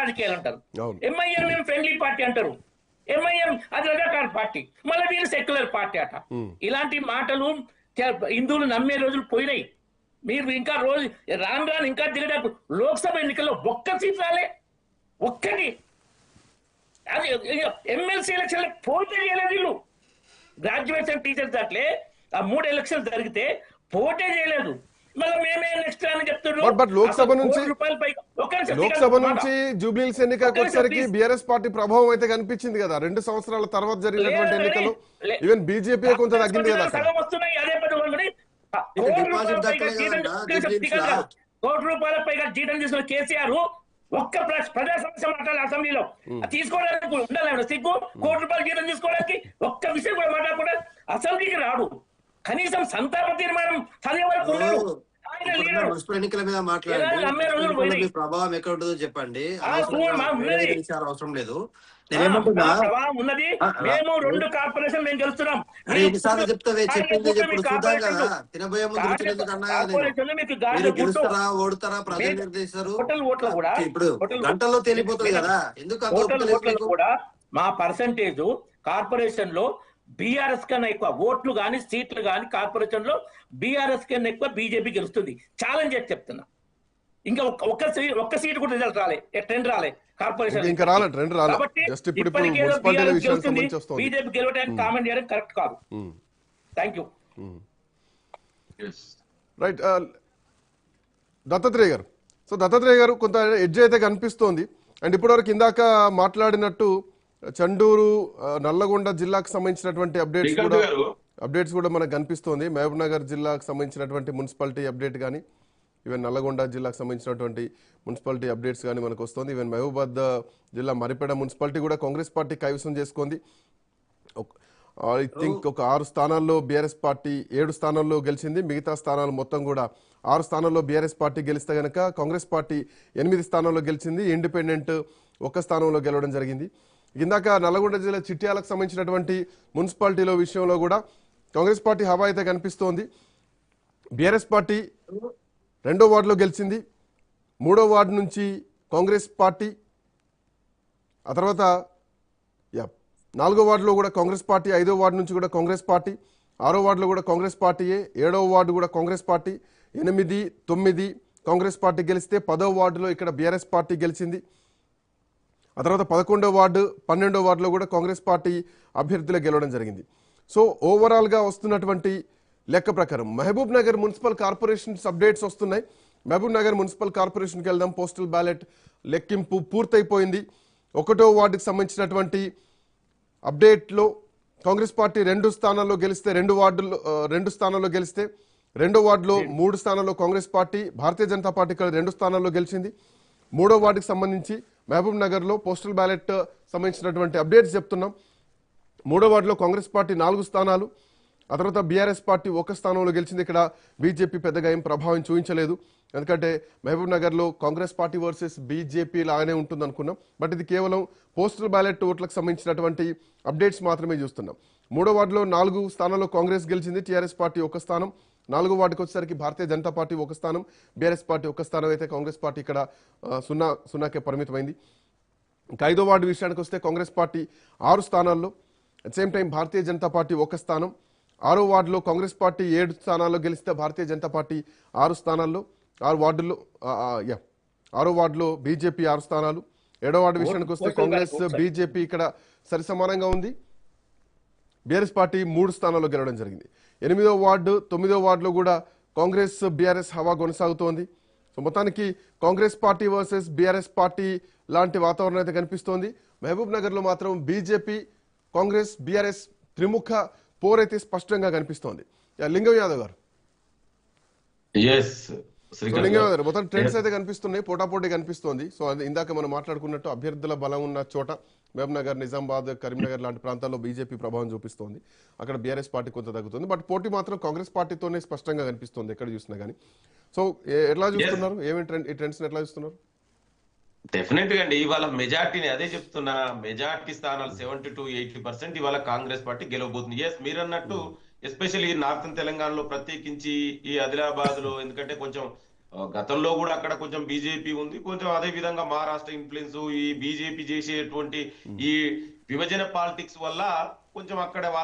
రాజకీయాలు అంటారు. ఎంఐఎం మేము ఫ్రెండ్లీ పార్టీ అంటారు. ఎంఐఎం అది రజాకార్ పార్టీ, మళ్ళీ వీళ్ళు సెక్యులర్ పార్టీ అట. ఇలాంటి మాటలు హిందువులు నమ్మే రోజులు పోయినాయి. మీరు ఇంకా రోజు రాను రాను ఇంకా దిగడానికి లోక్సభ ఎన్నికల్లో ఒక్క సీట్ రాలే, ఒక్కటి. అది ఎమ్మెల్సీ ఎలక్షన్ పోటీ చేయలేదు వీళ్ళు. గ్రాడ్యుయేషన్ టీచర్స్ దాంట్లో ఆ 3 ఎలక్షన్స్ జరిగితే పోటీ చేయలేదు. మళ్ళీ మేమే నెక్స్ట్ అని చెప్తున్నారు. బట్ లోక్సభ నుంచి జూబ్లీహిల్స్ ఎన్నికలకు వచ్చేసరికి బీఆర్ఎస్ పార్టీ ప్రభావం అయితే కనిపించింది కదా 2 సంవత్సరాల తర్వాత జరిగినటువంటి ఎన్నికలు. ఈవెన్ బీజేపీ కొంత తగ్గింది కదా. వస్తున్నాయి అదే పద్ధతి. కోటి రూపాయల పైగా జీతం తీసుకున్న కేసీఆర్ ఒక్క ప్రజా సమస్య మాట్లాడాలి అసెంబ్లీలో. తీసుకోవడానికి ఉండాలి సిగ్గు. కోటి రూపాయలు జీతం తీసుకోవడానికి ఒక్క విషయం కూడా మాట్లాడకుండా అసెంబ్లీకి రాడు. కనీసం సంతాప తీర్మానం చదివే వరకు ఉండడు. మున్సిపల్ ఎన్నికల మీద మాట్లాడండి, ప్రభావం ఎక్కడ ఉంటుందో చెప్పండి. అవసరం లేదు. ఉన్నది మేము 2 కార్పొరేషన్ మేము గెలుస్తున్నాం. ఎన్నిసార్లు చెప్తావే, చెప్పింది ఇప్పుడు చూద్దాం కదా. తినబోయే ముందు మీరు గెలుస్తారా ఓడుతారా ప్రజలు నిర్దేశిస్తారు. ఇప్పుడు గంటల్లో తేలిపోతుంది కదా. ఎందుకు కూడా మా పర్సంటేజ్ కార్పొరేషన్ లో బీఆర్ఎస్ కన్నా ఎక్కువ ఓట్లు గాని సీట్లు గాని కార్పొరేషన్ లో బీఆర్ఎస్ కన్నా ఎక్కువ బీజేపీ గెలుస్తుంది. ఛాలెంజ్ చేసి చెప్తున్నా. ఇంకా ఒక్క సీట్ కూడా రిజల్ట్ రాలే, ట్రెండ్ రాలే కార్పొరేషన్. బీజేపీ గెలవడానికి కామెంట్ చేయడం కరెక్ట్ కాదు. Thank you. రైట్ దత్తాత్రేయ గారు. సో దత్తాత్రేయ గారు కొంత ఎడ్జ్ అయితే కనిపిస్తోంది. అండ్ ఇప్పటివరకు ఇందాక మాట్లాడినట్టు చండూరు నల్లగొండ జిల్లాకు సంబంధించినటువంటి అప్డేట్స్ కూడా మనకు కనిపిస్తోంది. మహబూబ్ నగర్ జిల్లాకు సంబంధించినటువంటి మున్సిపాలిటీ అప్డేట్ కానీ, ఈవెన్ నల్లగొండ జిల్లాకు సంబంధించినటువంటి మున్సిపాలిటీ అప్డేట్స్ కానీ మనకు వస్తుంది. ఈవెన్ మహబూబాద్ జిల్లా మరిపేడ మున్సిపాలిటీ కూడా కాంగ్రెస్ పార్టీ కైవసం చేసుకుంది. ఐ థింక్ ఒక 6 స్థానాల్లో బీఆర్ఎస్ పార్టీ 7 స్థానాల్లో గెలిచింది. మిగతా స్థానాలు మొత్తం కూడా 6 స్థానాల్లో బీఆర్ఎస్ పార్టీ గెలిస్తే కనుక కాంగ్రెస్ పార్టీ 8 స్థానాల్లో గెలిచింది. ఇండిపెండెంట్ 1 స్థానంలో గెలవడం జరిగింది. ఇందాక నల్లగొండ జిల్లా చిట్యాలకు సంబంధించినటువంటి మున్సిపాలిటీలో విషయంలో కూడా కాంగ్రెస్ పార్టీ హవా అయితే కనిపిస్తోంది. బీఆర్ఎస్ పార్టీ 2వ వార్డులో గెలిచింది. 3వ వార్డు నుంచి కాంగ్రెస్ పార్టీ, ఆ తర్వాత 4వ వార్డులో కూడా కాంగ్రెస్ పార్టీ, 5వ వార్డు నుంచి కూడా కాంగ్రెస్ పార్టీ, 6వ వార్డులో కూడా కాంగ్రెస్ పార్టీయే, 7వ వార్డు కూడా కాంగ్రెస్ పార్టీ, 8, 9 కాంగ్రెస్ పార్టీ గెలిస్తే 10వ వార్డులో ఇక్కడ బీఆర్ఎస్ పార్టీ గెలిచింది. ఆ తర్వాత 11వ వార్డు 12వ వార్డులో కూడా కాంగ్రెస్ పార్టీ అభ్యర్థులే గెలవడం జరిగింది. సో ఓవరాల్గా వస్తున్నటువంటి లెక్క ప్రకారం Mahabubnagar municipal corporations updates వస్తున్నాయి. మహబూబ్ నగర్ మున్సిపల్ కార్పొరేషన్కి వెళ్దాం. పోస్టల్ బ్యాలెట్ లెక్కింపు పూర్తయిపోయింది. 1వ వార్డుకి సంబంధించినటువంటి అప్డేట్లో కాంగ్రెస్ పార్టీ 2 స్థానాల్లో గెలిస్తే 2 స్థానాల్లో గెలిస్తే 2వ వార్డులో 3 స్థానాల్లో కాంగ్రెస్ పార్టీ, భారతీయ జనతా పార్టీ ఇక్కడ 2 స్థానాల్లో గెలిచింది. 3వ వార్డుకి సంబంధించి మహబూబ్ నగర్లో పోస్టల్ బ్యాలెట్ సంబంధించినటువంటి అప్డేట్స్ చెప్తున్నాం. 3వ వార్డులో కాంగ్రెస్ పార్టీ 4 స్థానాలు, ఆ తర్వాత బీఆర్ఎస్ పార్టీ 1 స్థానంలో గెలిచింది. ఇక్కడ బీజేపీ పెద్దగా ఏం ప్రభావం చూపించలేదు. ఎందుకంటే మహబూబ్ నగర్లో కాంగ్రెస్ పార్టీ వర్సెస్ బీజేపీ లాగానే ఉంటుంది అనుకున్నాం. బట్ ఇది కేవలం పోస్టల్ బ్యాలెట్ ఓట్లకు సంబంధించినటువంటి అప్డేట్స్ మాత్రమే చూస్తున్నాం. 3వ వార్డులో 4 స్థానాల్లో కాంగ్రెస్ గెలిచింది. టీఆర్ఎస్ పార్టీ 1 స్థానం. 4వ వార్డుకి వచ్చేసరికి భారతీయ జనతా పార్టీ 1 స్థానం, బీఆర్ఎస్ పార్టీ 1 స్థానం అయితే కాంగ్రెస్ పార్టీ ఇక్కడ 0-0కే పరిమితమైంది. ఇంకా 5వ వార్డు విషయానికి వస్తే కాంగ్రెస్ పార్టీ 6 స్థానాల్లో, at same time Bharatiya Janata party 1 స్థానం. 6వ వార్డులో కాంగ్రెస్ పార్టీ 7 స్థానాల్లో గెలిస్తే భారతీయ జనతా పార్టీ 6 స్థానాల్లో, 6వ వార్డులో బీజేపీ 6 స్థానాలు. 7వ వార్డు విషయానికి వస్తే కాంగ్రెస్ బీజేపీ ఇక్కడ సరి సమానంగా ఉంది. బీఆర్ఎస్ పార్టీ 3 స్థానాల్లో గెలవడం జరిగింది. 8వ వార్డు 9వ వార్డులో కూడా కాంగ్రెస్ బీఆర్ఎస్ హవా కొనసాగుతోంది. సో మొత్తానికి Congress party versus BRS party లాంటి వాతావరణం అయితే కనిపిస్తోంది. మహబూబ్ నగర్లో మాత్రం బీజేపీ, కాంగ్రెస్, బీఆర్ఎస్ త్రిముఖ పోరైతే స్పష్టంగా కనిపిస్తోంది. లింగం యాదవ్ గారు, మొత్తం ట్రెండ్స్ అయితే కనిపిస్తున్నాయి, పోటాపోటీ కనిపిస్తోంది. సో అది ఇందాక మనం మాట్లాడుకున్నట్టు అభ్యర్థుల బలం ఉన్న చోట మహబూబ్ నగర్, నిజామాబాద్, కరీంనగర్ లాంటి ప్రాంతాల్లో బీజేపీ ప్రభావం చూపిస్తోంది. అక్కడ బీఆర్ఎస్ పార్టీ కొంత తగ్గుతుంది. బట్ పోటీ మాత్రం కాంగ్రెస్ పార్టీతోనే స్పష్టంగా కనిపిస్తుంది ఎక్కడ చూసినా కానీ. సో ఎట్లా చూస్తున్నారు, ఈ ట్రెండ్స్ ఎట్లా చూస్తున్నారు? డెఫినెట్ గా అండి, ఇవాళ మెజార్టీని అదే చెప్తున్నా, మెజార్టీ స్థానాలు 70-80% ఇవాళ కాంగ్రెస్ పార్టీ గెలవబోతుంది. ఎస్, మీరు అన్నట్టు ఎస్పెషల్లీ నార్థన్ తెలంగాణలో, ప్రత్యేకించి ఈ ఆదిలాబాద్ లో, ఎందుకంటే కొంచెం గతంలో కూడా అక్కడ కొంచెం బీజేపీ ఉంది, కొంచెం అదే విధంగా మహారాష్ట్ర ఇన్ఫ్లుయెన్స్, ఈ బీజేపీ చేసేటువంటి ఈ విభజన పాలిటిక్స్ వల్ల కొంచెం అక్కడ వాళ్ళ